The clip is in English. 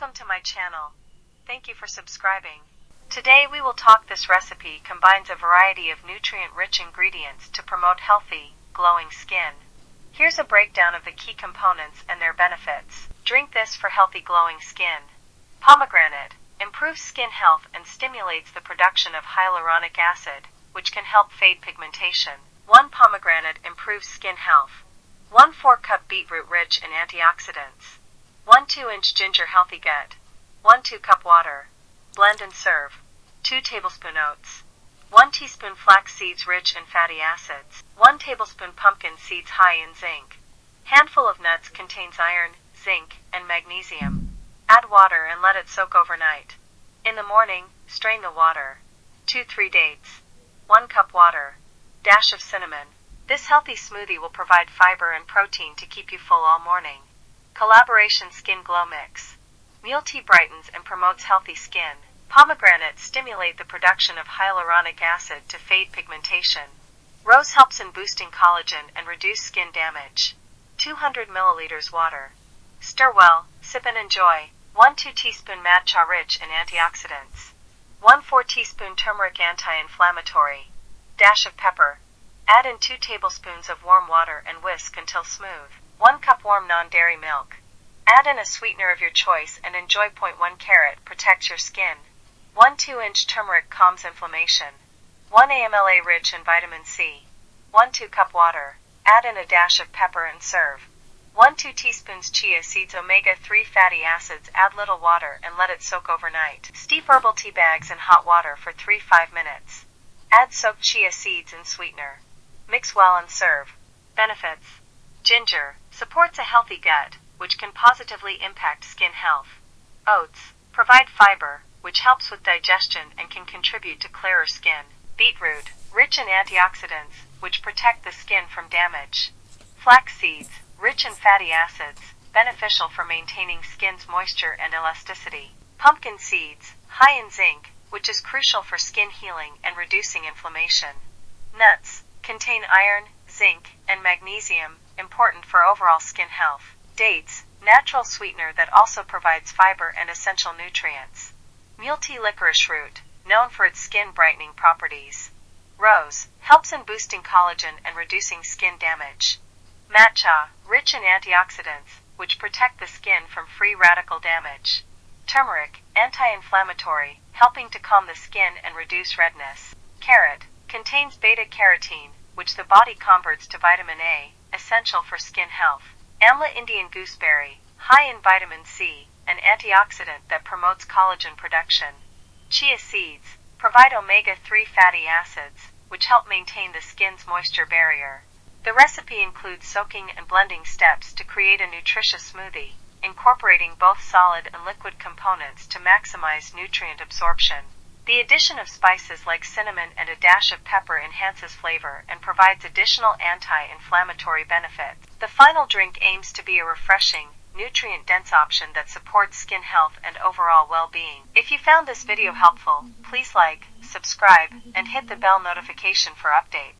Welcome to my channel. Thank you for subscribing. Today we will talk. This recipe combines a variety of nutrient-rich ingredients to promote healthy, glowing skin. Here's a breakdown of the key components and their benefits. Drink this for healthy glowing skin. Pomegranate improves skin health and stimulates the production of hyaluronic acid, which can help fade pigmentation. 1 pomegranate improves skin health. 1 4-cup beetroot rich in antioxidants. 1 2-inch ginger healthy gut. 1 2-cup water. Blend and serve. 2 tablespoon oats. 1 teaspoon flax seeds rich in fatty acids. 1 tablespoon pumpkin seeds high in zinc. Handful of nuts contains iron, zinc, and magnesium. Add water and let it soak overnight. In the morning, strain the water. 2-3 dates. 1 cup water. Dash of cinnamon. This healthy smoothie will provide fiber and protein to keep you full all morning. Collaboration Skin Glow Mix. Mule tea brightens and promotes healthy skin. Pomegranates stimulate the production of hyaluronic acid to fade pigmentation. Rose helps in boosting collagen and reduce skin damage. 200 milliliters water. Stir well, sip and enjoy. 1 2 teaspoon matcha rich in antioxidants. 1 4 teaspoon turmeric anti-inflammatory. Dash of pepper. Add in 2 tablespoons of warm water and whisk until smooth. 1 cup warm non-dairy milk. Add in a sweetener of your choice and enjoy. 1 carrot protects your skin. 1 2-inch turmeric calms inflammation. 1 AMLA rich in vitamin C. 1 2-cup water. Add in a dash of pepper and serve. 1 2 teaspoons chia seeds omega-3 fatty acids. Add little water and let it soak overnight. Steep herbal tea bags in hot water for 3-5 minutes. Add soaked chia seeds and sweetener. Mix well and serve. Benefits. Ginger supports a healthy gut, which can positively impact skin health. Oats provide fiber, which helps with digestion and can contribute to clearer skin. Beetroot, rich in antioxidants, which protect the skin from damage. Flax seeds, rich in fatty acids, beneficial for maintaining skin's moisture and elasticity. Pumpkin seeds, high in zinc, which is crucial for skin healing and reducing inflammation. Nuts contain iron, zinc, and magnesium, important for overall skin health. Dates, natural sweetener that also provides fiber and essential nutrients. Mule tea licorice root, known for its skin brightening properties. Rose, helps in boosting collagen and reducing skin damage. Matcha, rich in antioxidants, which protect the skin from free radical damage. Turmeric, anti-inflammatory, helping to calm the skin and reduce redness. Carrot, contains beta-carotene, which the body converts to vitamin A, essential for skin health. Amla Indian gooseberry, high in vitamin C, an antioxidant that promotes collagen production. Chia seeds, provide omega-3 fatty acids, which help maintain the skin's moisture barrier. The recipe includes soaking and blending steps to create a nutritious smoothie, incorporating both solid and liquid components to maximize nutrient absorption. The addition of spices like cinnamon and a dash of pepper enhances flavor and provides additional anti-inflammatory benefits. The final drink aims to be a refreshing, nutrient-dense option that supports skin health and overall well-being. If you found this video helpful, please like, subscribe, and hit the bell notification for updates.